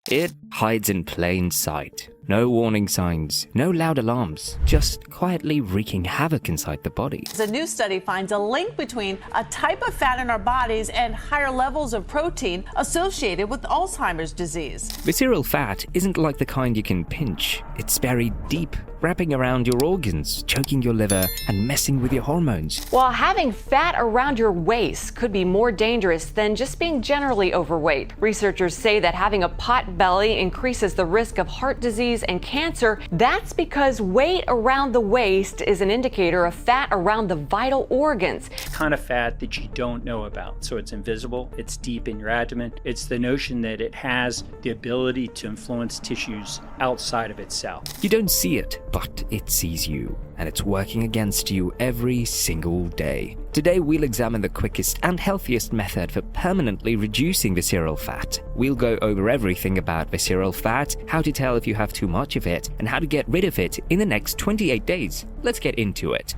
It hides in plain sight. No warning signs, no loud alarms, just quietly wreaking havoc inside the body. A new study finds a link between a type of fat in our bodies and higher levels of protein associated with Alzheimer's disease. Visceral fat isn't like the kind you can pinch. It's buried deep, wrapping around your organs, choking your liver, and messing with your hormones. While having fat around your waist could be more dangerous than just being generally overweight. Researchers say that having a pot belly increases the risk of heart disease and cancer. That's because weight around the waist is an indicator of fat around the vital organs. Kind of fat that you don't know about. So it's invisible, it's deep in your abdomen. It's the notion that it has the ability to influence tissues outside of itself. You don't see it, but it sees you, and it's working against you every single day. Today we'll examine the quickest and healthiest method for permanently reducing visceral fat. We'll go over everything about visceral fat, how to tell if you have too much of it, and how to get rid of it in the next 28 days. Let's get into it.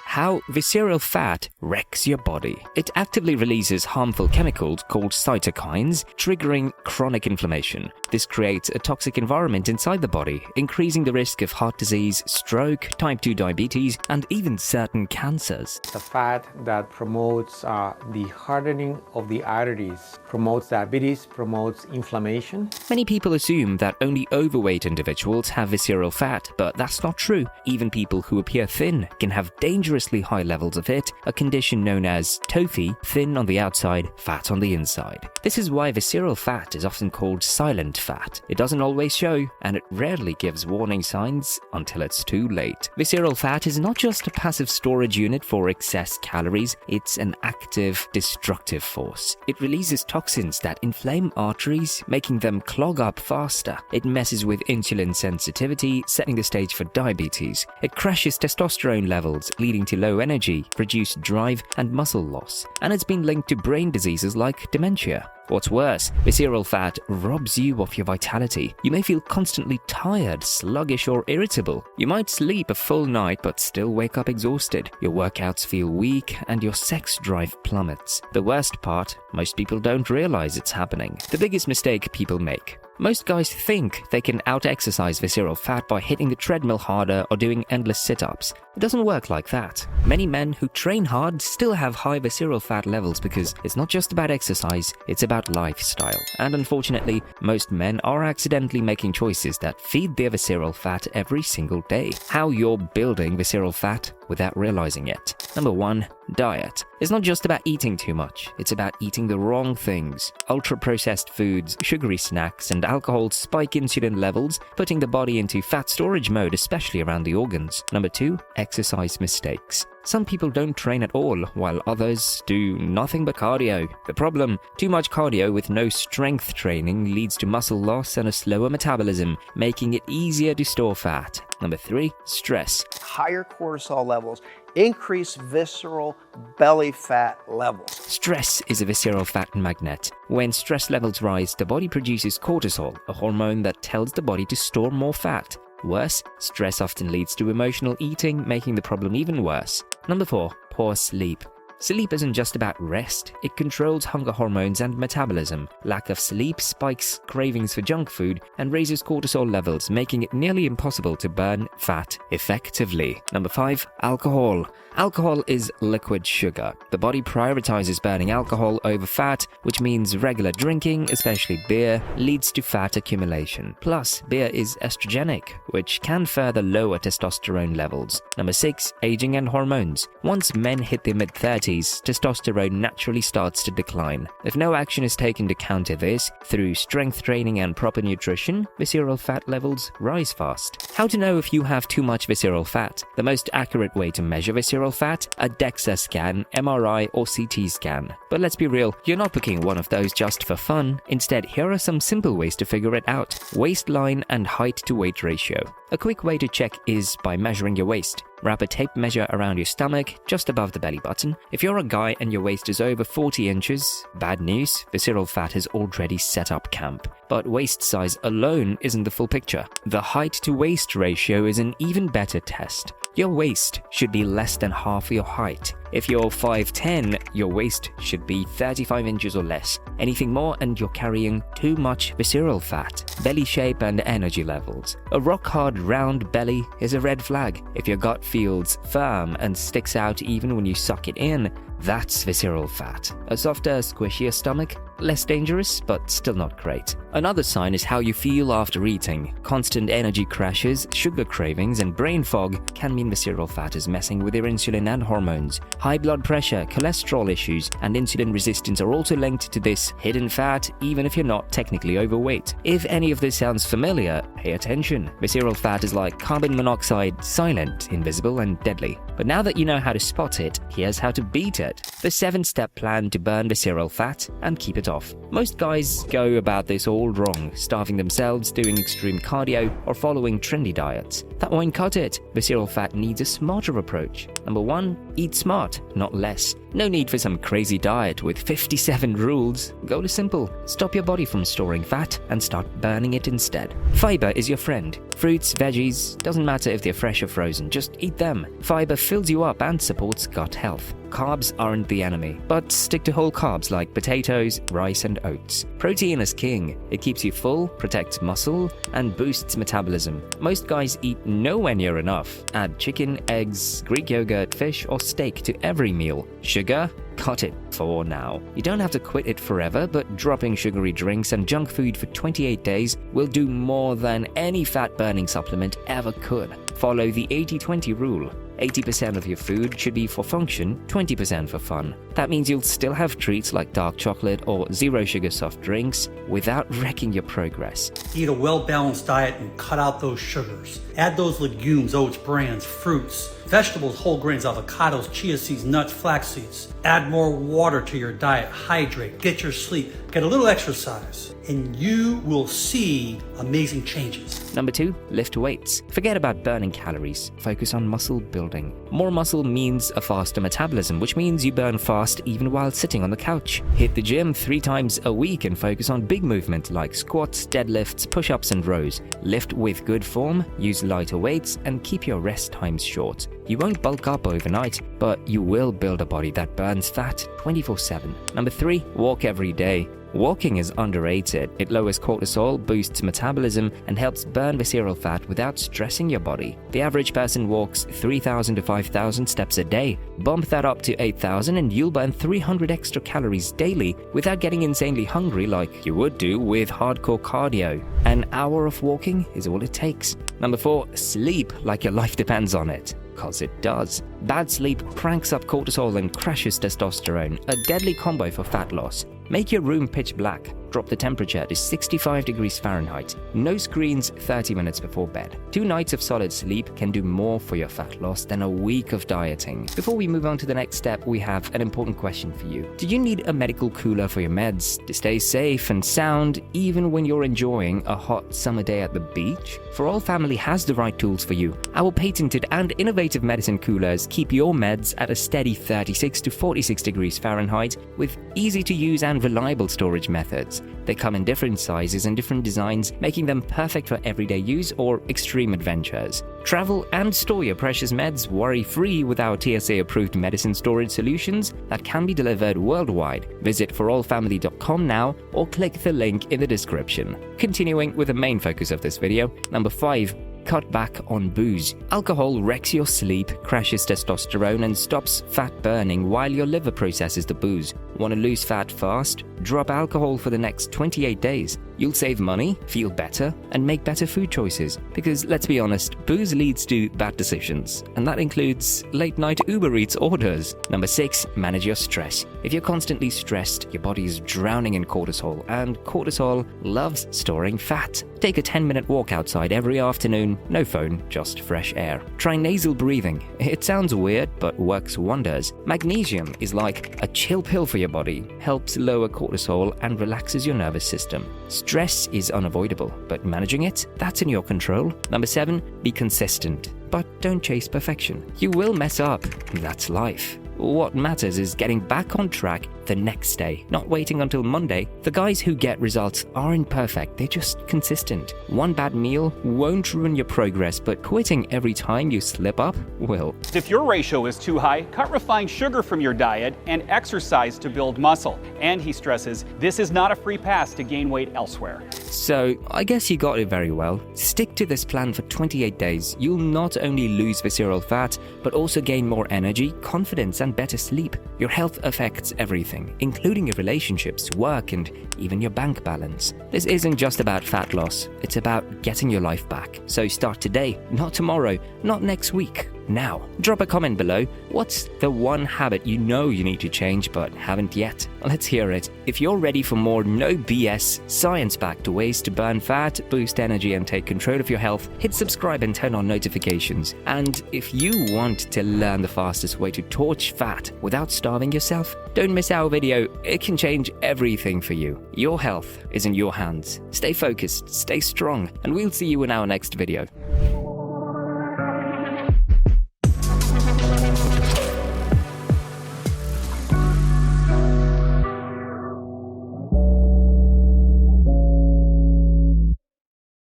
How visceral fat wrecks your body. It actively releases harmful chemicals called cytokines, triggering chronic inflammation. This creates a toxic environment inside the body, increasing the risk of heart disease, stroke, type 2 diabetes, and even certain cancers. The fat that promotes the hardening of the arteries, promotes diabetes, promotes inflammation. Many people assume that only overweight individuals have visceral fat, but that's not true. Even people who appear thin can have dangerous high levels of it, a condition known as 𝗪𝗙, thin on the outside, fat on the inside. This is why visceral fat is often called silent fat. It doesn't always show, and it rarely gives warning signs until it's too late. Visceral fat is not just a passive storage unit for excess calories, it's an active, destructive force. It releases toxins that inflame arteries, making them clog up faster. It messes with insulin sensitivity, setting the stage for diabetes. It crashes testosterone levels, leading to low energy, reduced drive, and muscle loss. And it's been linked to brain diseases like dementia. What's worse, visceral fat robs you of your vitality. You may feel constantly tired, sluggish, or irritable. You might sleep a full night but still wake up exhausted. Your workouts feel weak, and your sex drive plummets. The worst part, most people don't realize it's happening. The biggest mistake people make. Most guys think they can out-exercise visceral fat by hitting the treadmill harder or doing endless sit-ups. It doesn't work like that. Many men who train hard still have high visceral fat levels because it's not just about exercise, it's about lifestyle. And unfortunately, most men are accidentally making choices that feed their visceral fat every single day. How you're building visceral fat without realizing it. Number 1. Diet. It's not just about eating too much, it's about eating the wrong things. Ultra-processed foods, sugary snacks, and alcohol spike insulin levels, putting the body into fat storage mode, especially around the organs. Number 2. Exercise mistakes. Some people don't train at all, while others do nothing but cardio. The problem, too much cardio with no strength training leads to muscle loss and a slower metabolism, making it easier to store fat. Number 3. Stress. Higher cortisol levels increase visceral belly fat levels. Stress is a visceral fat magnet. When stress levels rise, the body produces cortisol, a hormone that tells the body to store more fat. Worse, stress often leads to emotional eating, making the problem even worse. Number 4. Poor sleep. Sleep isn't just about rest, it controls hunger hormones and metabolism. Lack of sleep spikes cravings for junk food and raises cortisol levels, making it nearly impossible to burn fat effectively. Number 5. Alcohol. Alcohol is liquid sugar. The body prioritizes burning alcohol over fat, which means regular drinking, especially beer, leads to fat accumulation. Plus, beer is estrogenic, which can further lower testosterone levels. Number 6. Aging and hormones. Once men hit their mid-30s, testosterone naturally starts to decline. If no action is taken to counter this, through strength training and proper nutrition, visceral fat levels rise fast. How to know if you have too much visceral fat? The most accurate way to measure visceral fat? A DEXA scan, MRI, or CT scan. But let's be real, you're not booking one of those just for fun. Instead, here are some simple ways to figure it out. Waistline and height to weight ratio. A quick way to check is by measuring your waist. Wrap a tape measure around your stomach, just above the belly button. If you're a guy and your waist is over 40 inches, bad news, visceral fat has already set up camp. but waist size alone isn't the full picture. The height to waist ratio is an even better test. Your waist should be less than half your height. If you're 5'10", your waist should be 35 inches or less. Anything more and you're carrying too much visceral fat. Belly shape and energy levels. A rock-hard round belly is a red flag. If your gut feels firm and sticks out even when you suck it in, that's visceral fat. A softer, squishier stomach, less dangerous, but still not great. Another sign is how you feel after eating. Constant energy crashes, sugar cravings, and brain fog can mean visceral fat is messing with your insulin and hormones. High blood pressure, cholesterol issues, and insulin resistance are also linked to this hidden fat, even if you're not technically overweight. If any of this sounds familiar, pay attention. Visceral fat is like carbon monoxide, silent, invisible, and deadly. But now that you know how to spot it, here's how to beat it. The 7-step plan to burn visceral fat and keep it off. Most guys go about this all wrong, starving themselves, doing extreme cardio, or following trendy diets. That won't cut it. Visceral fat needs a smarter approach. Number 1, eat smart, not less. No need for some crazy diet with 57 rules. Goal is simple. Stop your body from storing fat and start burning it instead. Fiber is your friend. Fruits, veggies, doesn't matter if they're fresh or frozen, just eat them. Fiber fills you up and supports gut health. Carbs aren't the enemy, but stick to whole carbs like potatoes, rice, and oats. Protein is king. It keeps you full, protects muscle, and boosts metabolism. Most guys eat nowhere near enough. Add chicken, eggs, Greek yogurt, fish, or steak to every meal. Sugar? Cut it for now. You don't have to quit it forever, but dropping sugary drinks and junk food for 28 days will do more than any fat-burning supplement ever could. Follow the 80-20 rule. 80% of your food should be for function, 20% for fun. That means you'll still have treats like dark chocolate or zero-sugar soft drinks without wrecking your progress. Eat a well-balanced diet and cut out those sugars. Add those legumes, oats, brains, fruits, vegetables, whole grains, avocados, chia seeds, nuts, flax seeds. Add more water to your diet, hydrate, get your sleep, get a little exercise, and you will see amazing changes. Number 2, lift weights. Forget about burning calories. Focus on muscle building. More muscle means a faster metabolism, which means you burn fast even while sitting on the couch. Hit the gym 3 times a week and focus on big movement like squats, deadlifts, push-ups, and rows. Lift with good form, use lighter weights, and keep your rest times short. You won't bulk up overnight, but you will build a body that burns fat 24/7. Number 3, walk every day. Walking is underrated. It lowers cortisol, boosts metabolism, and helps burn visceral fat without stressing your body. The average person walks 3,000 to 5,000 steps a day. Bump that up to 8,000 and you'll burn 300 extra calories daily without getting insanely hungry like you would do with hardcore cardio. An hour of walking is all it takes. Number 4, sleep like your life depends on it. Because it does. Bad sleep cranks up cortisol and crashes testosterone, a deadly combo for fat loss. Make your room pitch black. Drop the temperature to 65 degrees Fahrenheit. No screens 30 minutes before bed. 2 nights of solid sleep can do more for your fat loss than a week of dieting. Before we move on to the next step, we have an important question for you. Do you need a medical cooler for your meds to stay safe and sound even when you're enjoying a hot summer day at the beach? For All Family has the right tools for you. Our patented and innovative medicine coolers keep your meds at a steady 36 to 46 degrees Fahrenheit with easy to use and reliable storage methods. They come in different sizes and different designs, making them perfect for everyday use or extreme adventures. Travel and store your precious meds worry-free with our TSA-approved medicine storage solutions that can be delivered worldwide. Visit forallfamily.com now or click the link in the description. Continuing with the main focus of this video, number 5. Cut back on booze. Alcohol wrecks your sleep, crashes testosterone, and stops fat burning while your liver processes the booze. Want to lose fat fast? Drop alcohol for the next 28 days. You'll save money, feel better, and make better food choices. Because let's be honest, booze leads to bad decisions, and that includes late-night Uber Eats orders. Number 6, manage your stress. If you're constantly stressed, your body is drowning in cortisol, and cortisol loves storing fat. Take a 10-minute walk outside every afternoon, no phone, just fresh air. Try nasal breathing. It sounds weird, but works wonders. Magnesium is like a chill pill for your body, helps lower cortisol and relaxes your nervous system. Stress is unavoidable, but managing it, that's in your control. Number 7, be consistent, but don't chase perfection. You will mess up, that's life. What matters is getting back on track the next day, not waiting until Monday. The guys who get results aren't perfect, they're just consistent. One bad meal won't ruin your progress, but quitting every time you slip up will. If your ratio is too high, cut refined sugar from your diet and exercise to build muscle. And he stresses, this is not a free pass to gain weight elsewhere. So, I guess you got it very well. Stick to this plan for 28 days. You'll not only lose visceral fat, but also gain more energy, confidence, and better sleep. Your health affects everything, including your relationships, work, and even your bank balance. This isn't just about fat loss, it's about getting your life back. So start today, not tomorrow, not next week. Now, drop a comment below. What's the one habit you know you need to change but haven't yet? Let's hear it. If you're ready for more no BS, science-backed ways to burn fat, boost energy, and take control of your health, hit subscribe and turn on notifications. And if you want to learn the fastest way to torch fat without starving yourself, don't miss our video. It can change everything for you. Your health is in your hands. Stay focused, stay strong, and we'll see you in our next video.